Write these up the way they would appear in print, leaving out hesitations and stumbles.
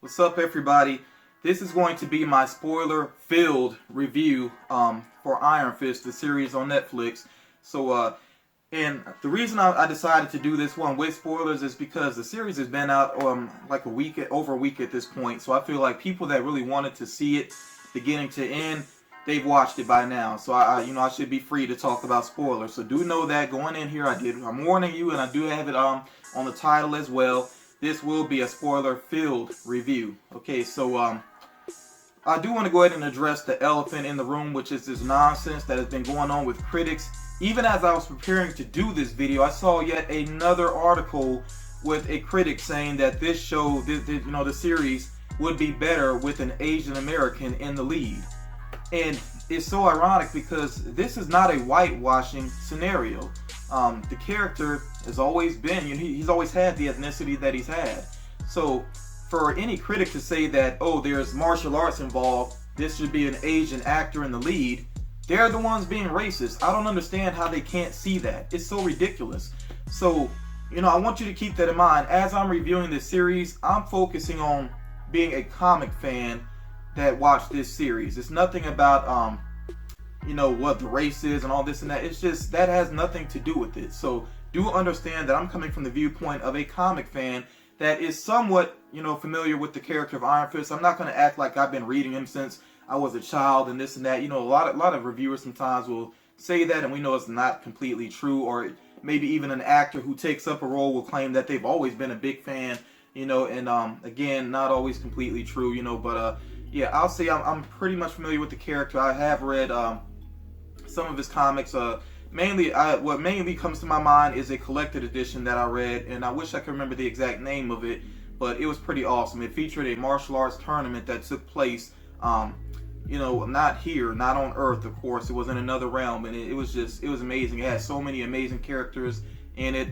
What's up, everybody? This is going to be my spoiler-filled review for Iron Fist, the series on Netflix. And the reason I decided to do this one with spoilers is because the series has been out like over a week at this point. So I feel like people that really wanted to see it beginning to end, they've watched it by now. So I should be free to talk about spoilers. So do know that going in here, I'm warning you, and I do have it on the title as well. This will be a spoiler-filled review. Okay, so I do want to go ahead and address the elephant in the room, which is this nonsense that has been going on with critics. Even as I was preparing to do this video, I saw yet another article with a critic saying that this show, the series, would be better with an Asian American in the lead. And it's so ironic because this is not a whitewashing scenario. The character has always been, he's always had the ethnicity that he's had. So for any critic to say that, oh, there's martial arts involved, this should be an Asian actor in the lead, they're the ones being racist. I don't understand how they can't see that. It's so ridiculous. So, I want you to keep that in mind. As I'm reviewing this series, I'm focusing on being a comic fan that watched this series. It's nothing about, what the race is and all this and that. It's just, that has nothing to do with it. So do understand that I'm coming from the viewpoint of a comic fan that is somewhat, familiar with the character of Iron Fist. I'm not going to act like I've been reading him since I was a child and this and that. A lot of reviewers sometimes will say that, and we know it's not completely true. Or maybe even an actor who takes up a role will claim that they've always been a big fan, and again, not always completely true, but yeah, I'll say I'm pretty much familiar with the character. I have read some of his comics. What mainly comes to my mind is a collected edition that I read, and I wish I could remember the exact name of it, but it was pretty awesome. It featured a martial arts tournament that took place, not here, not on Earth, of course. It was in another realm, and it was amazing. It had so many amazing characters in it.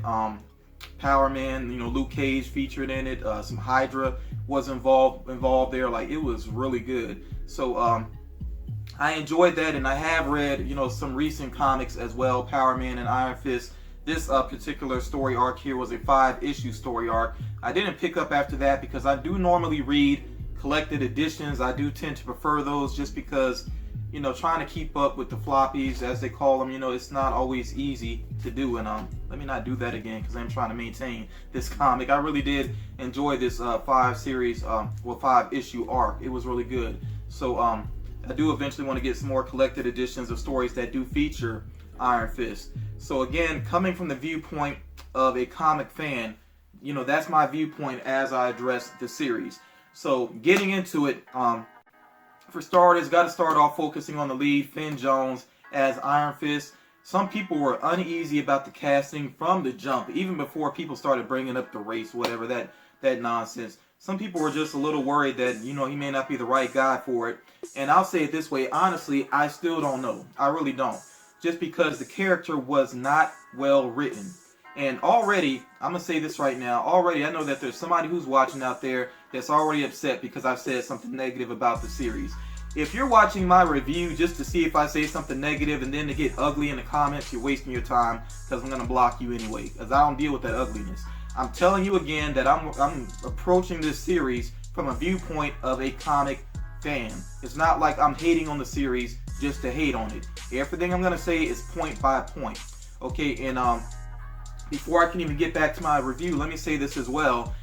Power Man, Luke Cage featured in it. Some Hydra was involved there. Like, it was really good. So I enjoyed that, and I have read some recent comics as well, Power Man and Iron Fist. This particular story arc here was a 5-issue story arc. I didn't pick up after that because I do normally read collected editions. I do tend to prefer those just because trying to keep up with the floppies, as they call them, it's not always easy to do. And let me not do that again because I'm trying to maintain this comic. I really did enjoy this 5-issue arc. It was really good. So I do eventually want to get some more collected editions of stories that do feature Iron Fist. So again, coming from the viewpoint of a comic fan, that's my viewpoint as I address the series. So getting into it, for starters, got to start off focusing on the lead, Finn Jones as Iron Fist. Some people were uneasy about the casting from the jump, even before people started bringing up the race, whatever that nonsense. Some people were just a little worried that, he may not be the right guy for it. And I'll say it this way, honestly, I still don't know. I really don't. Just because the character was not well written. And already, I'm going to say this right now, I know that there's somebody who's watching out there that's already upset because I've said something negative about the series. If you're watching my review just to see if I say something negative and then to get ugly in the comments, you're wasting your time because I'm going to block you anyway, because I don't deal with that ugliness. I'm telling you again that I'm approaching this series from a viewpoint of a comic fan. It's not like I'm hating on the series just to hate on it. Everything I'm going to say is point by point. Okay, and before I can even get back to my review, let me say this as well.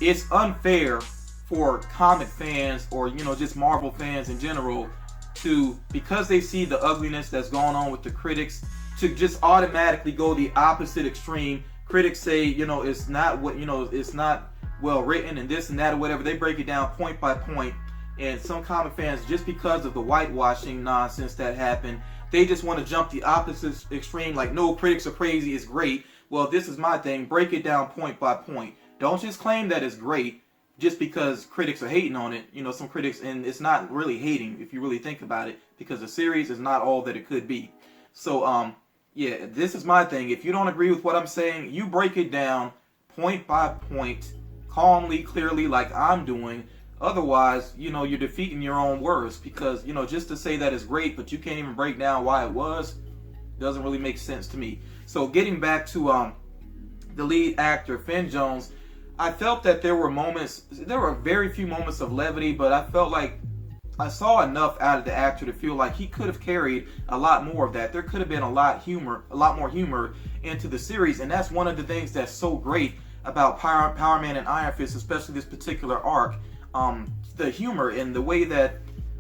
It's unfair for comic fans or, just Marvel fans in general to, because they see the ugliness that's going on with the critics, to just automatically go the opposite extreme. Critics say, it's not it's not well written and this and that or whatever. They break it down point by point. And some comic fans, just because of the whitewashing nonsense that happened, they just want to jump the opposite extreme. Like, no, critics are crazy, it's great. Well, this is my thing. Break it down point by point. Don't just claim that it's great just because critics are hating on it. Some critics, and it's not really hating if you really think about it, because the series is not all that it could be. So, yeah, this is my thing. If you don't agree with what I'm saying, you break it down point by point, calmly, clearly, like I'm doing. Otherwise, you're defeating your own words, because, just to say that it's great, but you can't even break down why it was, doesn't really make sense to me. So getting back to the lead actor, Finn Jones, I felt that there were very few moments of levity, but I felt like I saw enough out of the actor to feel like he could have carried a lot more of that. There could have been a lot more humor into the series, and that's one of the things that's so great about Power Man and Iron Fist, especially this particular arc. The humor and the way that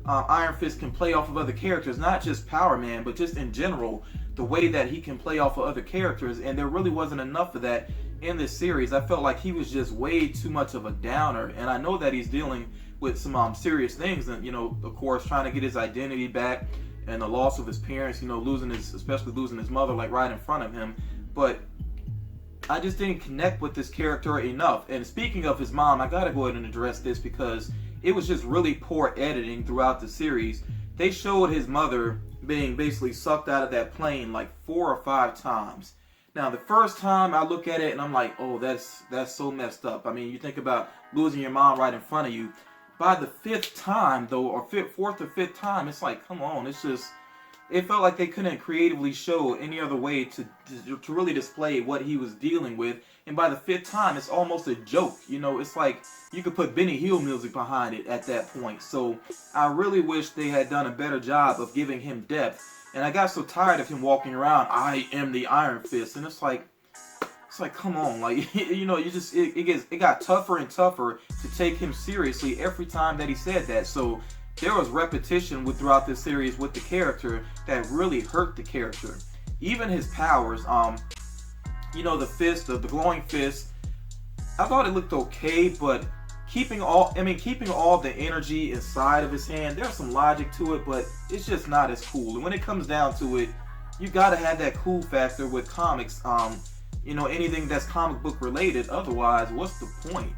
Iron Fist can play off of other characters, not just Power Man, but just in general, the way that he can play off of other characters, and there really wasn't enough of that in this series. I felt like he was just way too much of a downer, and I know that he's dealing with some serious things, and of course, trying to get his identity back, and the loss of his parents, especially losing his mother, like right in front of him. But I just didn't connect with this character enough. And speaking of his mom, I gotta go ahead and address this because it was just really poor editing throughout the series. They showed his mother being basically sucked out of that plane like 4 or 5 times. Now, the first time I look at it and I'm like, oh, that's so messed up. I mean, you think about losing your mom right in front of you. By the 5th time, though, or 4th or 5th time, it's like, come on, it felt like they couldn't creatively show any other way to really display what he was dealing with. And by the 5th time, it's almost a joke. It's like you could put Benny Hill music behind it at that point. So I really wish they had done a better job of giving him depth. And I got so tired of him walking around, I am the Iron Fist. And it's like, come on, like, it got tougher and tougher to take him seriously every time that he said that. So there was repetition throughout this series with the character that really hurt the character. Even his powers, the fist, the glowing fist, I thought it looked okay, but keeping all the energy inside of his hand, there's some logic to it, but it's just not as cool. And when it comes down to it, you gotta have that cool factor with comics. Anything that's comic book related. Otherwise, what's the point?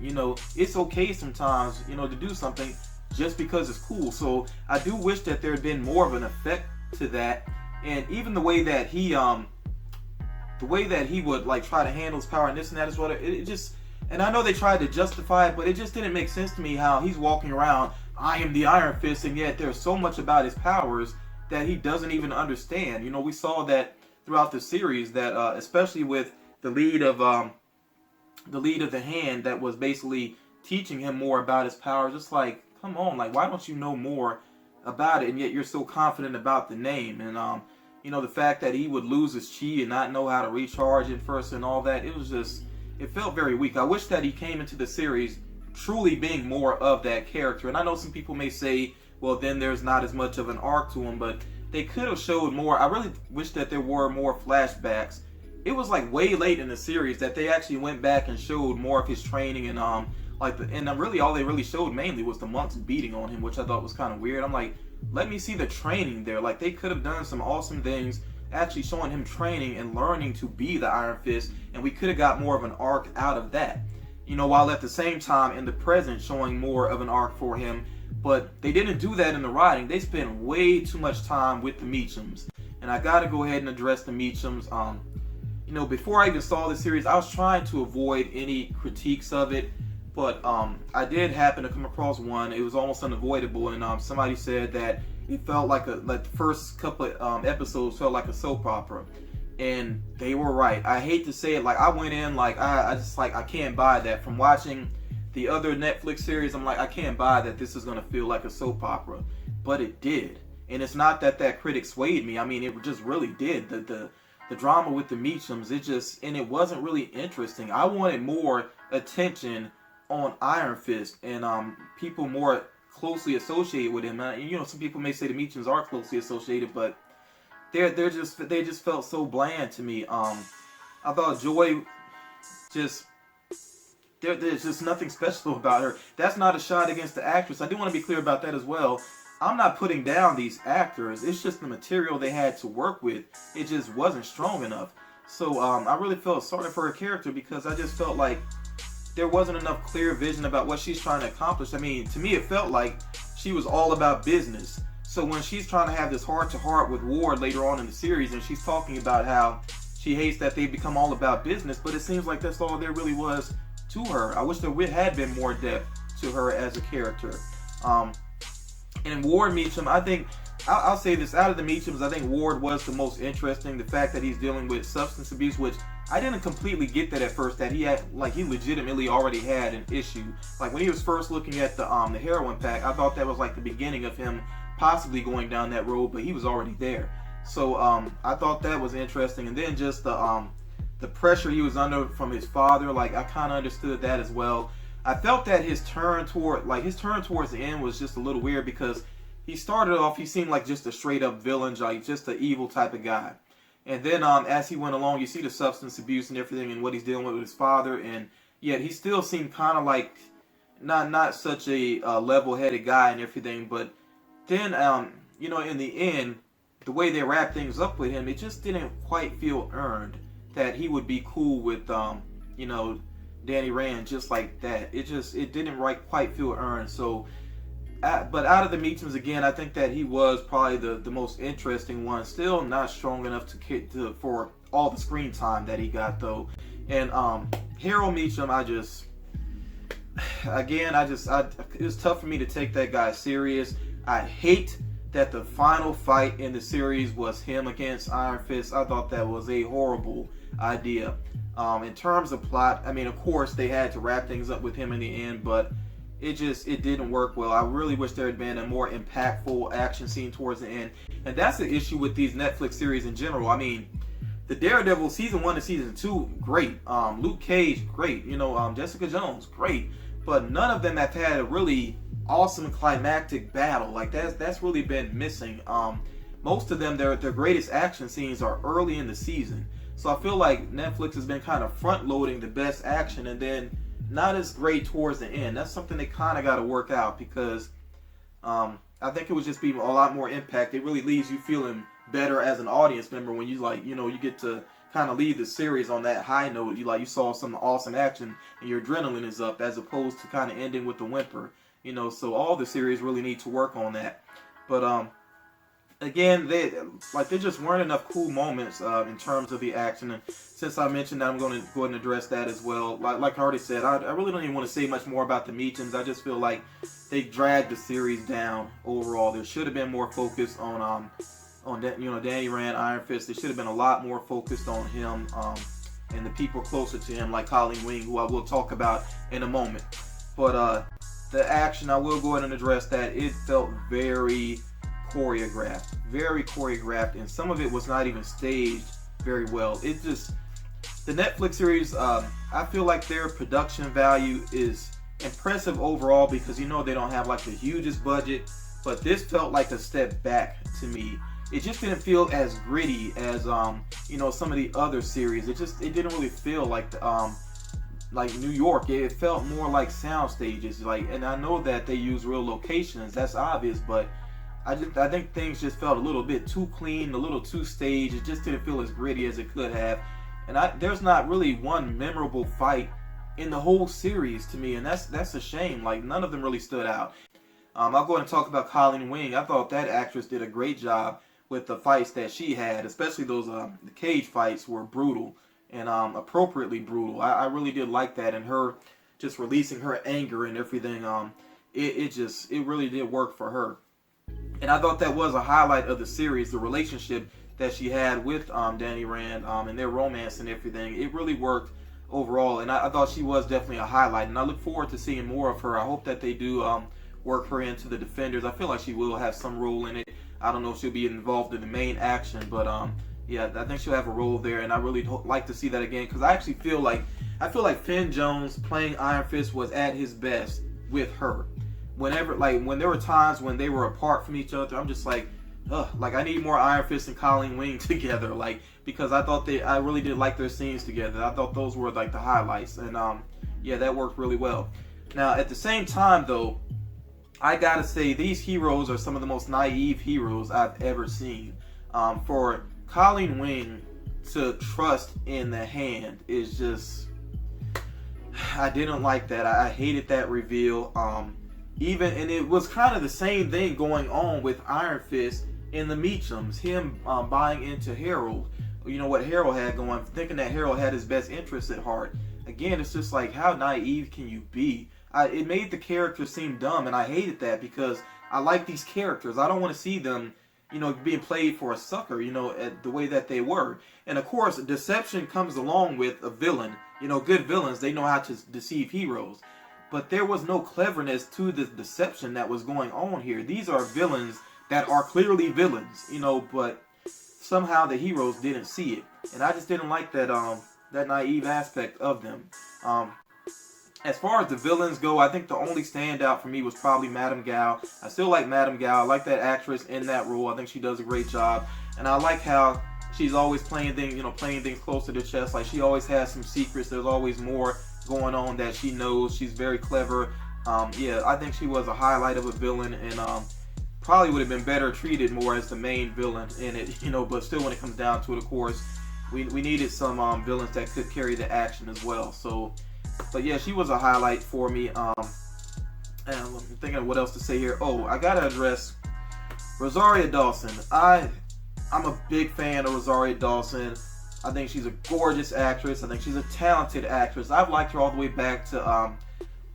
It's okay sometimes, to do something just because it's cool. So I do wish that there had been more of an effect to that. And even the way that he would like try to handle his power and this and that is what it just. And I know they tried to justify it, but it just didn't make sense to me how he's walking around, I am the Iron Fist, and yet there's so much about his powers that he doesn't even understand. We saw that throughout the series, that especially with the lead of the hand that was basically teaching him more about his powers. It's like, come on, like, why don't you know more about it, and yet you're so confident about the name? And the fact that he would lose his chi and not know how to recharge it first and all that, it felt very weak. I wish that he came into the series truly being more of that character. And I know some people may say, well, then there's not as much of an arc to him, but they could have showed more. I really wish that there were more flashbacks. It was like way late in the series that they actually went back and showed more of his training, and really all they really showed mainly was the monks beating on him, which I thought was kind of weird. I'm like, let me see the training there. Like, they could have done some awesome things actually showing him training and learning to be the Iron Fist, and we could have got more of an arc out of that. While at the same time in the present showing more of an arc for him. But they didn't do that in the writing. They spent way too much time with the Meachums. And I gotta go ahead and address the Meachums. Before I even saw the series, I was trying to avoid any critiques of it. But I did happen to come across one. It was almost unavoidable, and somebody said that it felt like the first couple of episodes felt like a soap opera. And they were right. I hate to say it, like, I went in like I can't buy that. From watching the other Netflix series, I'm like, I can't buy that this is gonna feel like a soap opera. But it did. And it's not that critic swayed me. I mean, it just really did. The drama with the Meachums, it wasn't really interesting. I wanted more attention on Iron Fist and people more closely associated with him. Some people may say the Meachums are closely associated, but they just felt so bland to me. I thought Joy there's just nothing special about her. That's not a shot against the actress. I do want to be clear about that as well. I'm not putting down these actors. It's just the material they had to work with. It just wasn't strong enough. So I really felt sorry for her character because I just felt like there wasn't enough clear vision about what she's trying to accomplish. I mean, to me, it felt like she was all about business. So when she's trying to have this heart-to-heart with Ward later on in the series, and she's talking about how she hates that they become all about business, but it seems like that's all there really was to her. I wish there had been more depth to her as a character. And in Ward Meachum, I think I'll say this, out of the Meachums, I think Ward was the most interesting. The fact that he's dealing with substance abuse, which I didn't completely get that at first, that he had, like, he legitimately already had an issue. Like, when he was first looking at the heroin pack, I thought that was like the beginning of him possibly going down that road, but he was already there. So I thought that was interesting. And then just the pressure he was under from his father, like, I kind of understood that as well. I felt that his turn towards the end was just a little weird, because he started off, he seemed like just a straight up villain, like just an evil type of guy. And then as he went along, you see the substance abuse and everything and what he's dealing with his father, and yet he still seemed kind of like not such a level-headed guy and everything. But then in the end, the way they wrapped things up with him, it just didn't quite feel earned that he would be cool with Danny Rand just like that. It didn't quite feel earned. So, but out of the Meachums, again, I think that he was probably the most interesting one. Still not strong enough for all the screen time that he got, though. And Harold Meachum, it was tough for me to take that guy serious. I hate that the final fight in the series was him against Iron Fist. I thought that was a horrible idea. In terms of plot, I mean, of course, they had to wrap things up with him in the end, but it didn't work well. I really wish there had been a more impactful action scene towards the end. And that's the issue with these Netflix series in general. I mean, the Daredevil season 1 and season 2, great. Luke Cage, great. Jessica Jones, great. But none of them have had a really awesome climactic battle. Like, that's really been missing. Most of them, their greatest action scenes are early in the season. So I feel like Netflix has been kind of front loading the best action and then not as great towards the end. That's something they kind of got to work out, because I think it would just be a lot more impact. It really leaves you feeling better as an audience member when you get to kind of leave the series on that high note. You saw some awesome action and your adrenaline is up, as opposed to kind of ending with the whimper. So all the series really need to work on that. But again, there just weren't enough cool moments in terms of the action. And since I mentioned that, I'm going to go ahead and address that as well. Like I already said, I really don't even want to say much more about the Meachums. I just feel like they dragged the series down overall. There should have been more focus on Danny Rand, Iron Fist. There should have been a lot more focused on him and the people closer to him, like Colleen Wing, who I will talk about in a moment. But the action, I will go ahead and address that. It felt very choreographed, and some of it was not even staged very well. The Netflix series, I feel like their production value is impressive overall, because they don't have like the hugest budget, but this felt like a step back to me. It just didn't feel as gritty as some of the other series. It didn't really feel like like New York. It felt more like sound stages. And I know that they use real locations, that's obvious, but I think things just felt a little bit too clean, a little too staged. It just didn't feel as gritty as it could have. And there's not really one memorable fight in the whole series to me, and that's a shame. Like, none of them really stood out. I'll go ahead and talk about Colleen Wing. I thought that actress did a great job with the fights that she had, especially those the cage fights were brutal and appropriately brutal. I really did like that, and her just releasing her anger and everything. It really did work for her. And I thought that was a highlight of the series, the relationship that she had with Danny Rand and their romance and everything. It really worked overall, and I thought she was definitely a highlight. And I look forward to seeing more of her. I hope that they do work her into the Defenders. I feel like she will have some role in it. I don't know if she'll be involved in the main action, but yeah, I think she'll have a role there, and I really like to see that again, because I actually feel like Finn Jones playing Iron Fist was at his best with her. When there were times when they were apart from each other, I'm just like, ugh, like I need more Iron Fist and Colleen Wing together, because I really did like their scenes together. I thought those were like the highlights, and yeah, that worked really well. Now, at the same time though, I gotta say these heroes are some of the most naive heroes I've ever seen. For Colleen Wing to trust in the Hand is just, I didn't like that. I hated that reveal. And it was kind of the same thing going on with Iron Fist in the Meachums. Him buying into Harold, what Harold had going, thinking that Harold had his best interests at heart. Again, it's just like, how naive can you be? It made the characters seem dumb, and I hated that, because I like these characters. I don't want to see them being played for a sucker, at the way that they were. And of course, deception comes along with a villain. Good villains, they know how to deceive heroes. But there was no cleverness to the deception that was going on here. These are villains that are clearly villains, but somehow the heroes didn't see it. And I just didn't like that naive aspect of them. As far as the villains go, I think the only standout for me was probably Madame Gao. I still like Madame Gao. I like that actress in that role. I think she does a great job. And I like how she's always playing things close to the chest. Like, she always has some secrets. There's always more going on that she knows. She's very clever. Yeah, I think she was a highlight of a villain, and probably would have been better treated more as the main villain in it, but still, when it comes down to it, of course, we needed some villains that could carry the action as well. So, but yeah, she was a highlight for me. And I'm thinking of what else to say here. Oh, I gotta address Rosario Dawson. I'm a big fan of Rosario Dawson. I think she's a gorgeous actress. I think she's a talented actress. I've liked her all the way back to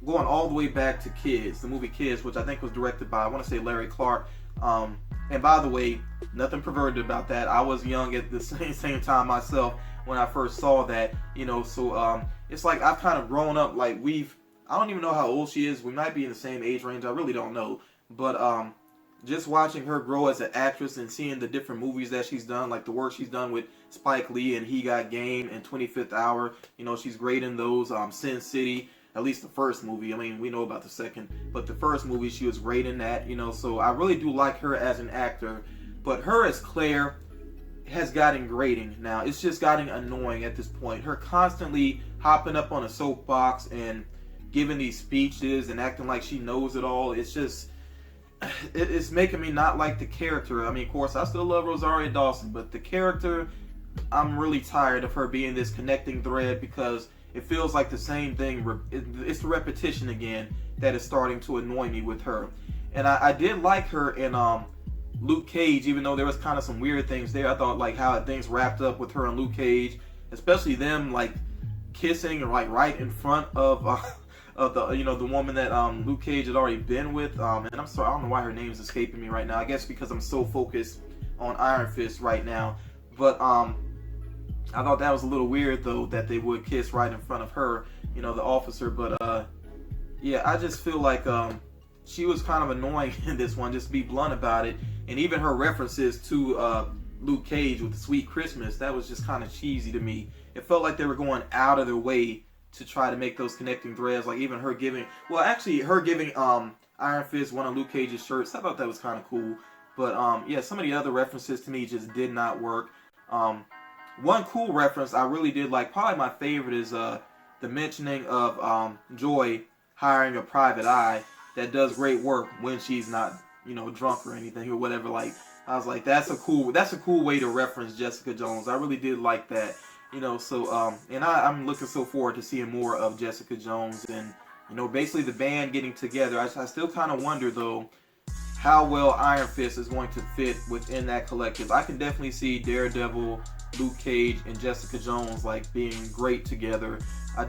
going all the way back to Kids, the movie Kids, which I think was directed by, I want to say, Larry Clark. And by the way, nothing perverted about that. I was young at the same time myself when I first saw that, so it's like I've kind of grown up, like I don't even know how old she is. We might be in the same age range. I really don't know. But just watching her grow as an actress and seeing the different movies that she's done, like the work she's done with Spike Lee and He Got Game and 25th Hour, she's great in those. Sin City, at least the first movie. I mean, we know about the second, but the first movie, she was great in that, so I really do like her as an actor. But her as Claire has gotten grating now. It's just gotten annoying at this point. Her constantly hopping up on a soapbox and giving these speeches and acting like she knows it all. It's just, it's making me not like the character. I mean, of course, I still love Rosario Dawson, but the character, I'm really tired of her being this connecting thread, because it feels like the same thing. It's the repetition again that is starting to annoy me with her. And I did like her in Luke Cage, even though there was kind of some weird things there. I thought like how things wrapped up with her and Luke Cage, especially them like kissing like right in front of the woman that Luke Cage had already been with. And I'm sorry, I don't know why her name's escaping me right now. I guess because I'm so focused on Iron Fist right now. But I thought that was a little weird though, that they would kiss right in front of her, the officer. But yeah, I just feel like she was kind of annoying in this one, just to be blunt about it. And even her references to Luke Cage with the Sweet Christmas, that was just kind of cheesy to me. It felt like they were going out of their way to try to make those connecting threads. Like even her giving Iron Fist one of Luke Cage's shirts. I thought that was kind of cool. But yeah, some of the other references to me just did not work. One cool reference I really did like, probably my favorite, is the mentioning of Joy hiring a private eye that does great work when she's not, drunk or anything or whatever. Like, I was like, that's a cool way to reference Jessica Jones. I really did like that, so and I'm looking so forward to seeing more of Jessica Jones and, basically the band getting together. I still kind of wonder though how well Iron Fist is going to fit within that collective. I can definitely see Daredevil, Luke Cage, and Jessica Jones like being great together.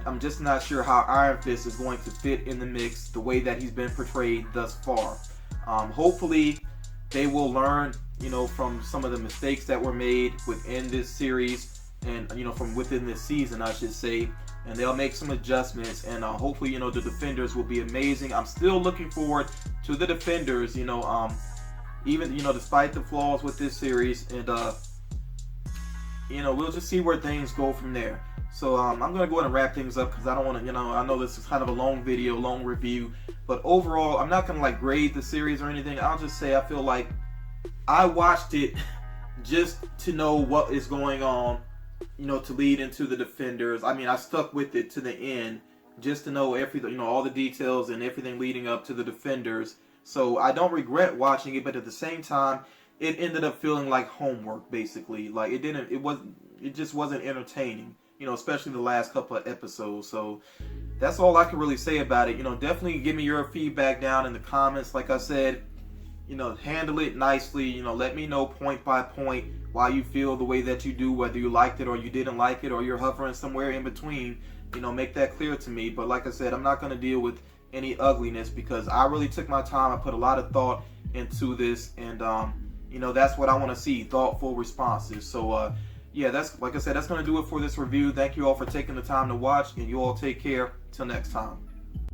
I'm just not sure how Iron Fist is going to fit in the mix the way that he's been portrayed thus far. Hopefully they will learn, from some of the mistakes that were made within this series and, from within this season, I should say, and they'll make some adjustments, and hopefully, the Defenders will be amazing. I'm still looking forward to the Defenders, even, despite the flaws with this series, and, we'll just see where things go from there. So I'm going to go ahead and wrap things up, because I don't want to, I know this is kind of a long video, long review, but overall, I'm not going to like grade the series or anything. I'll just say I feel like I watched it just to know what is going on, to lead into the Defenders. I mean, I stuck with it to the end just to know everything, all the details and everything leading up to the Defenders. So I don't regret watching it, but at the same time, it ended up feeling like homework, basically. Like it just wasn't entertaining, especially the last couple of episodes. So that's all I can really say about it. Definitely give me your feedback down in the comments. Like I said, handle it nicely. Let me know point by point why you feel the way that you do, whether you liked it or you didn't like it, or you're hovering somewhere in between. Make that clear to me. But like I said, I'm not going to deal with any ugliness, because I really took my time. I put a lot of thought into this, and You know, that's what I want to see, thoughtful responses. So yeah, that's, like I said, that's going to do it for this review. Thank you all for taking the time to watch, and you all take care. Till next time.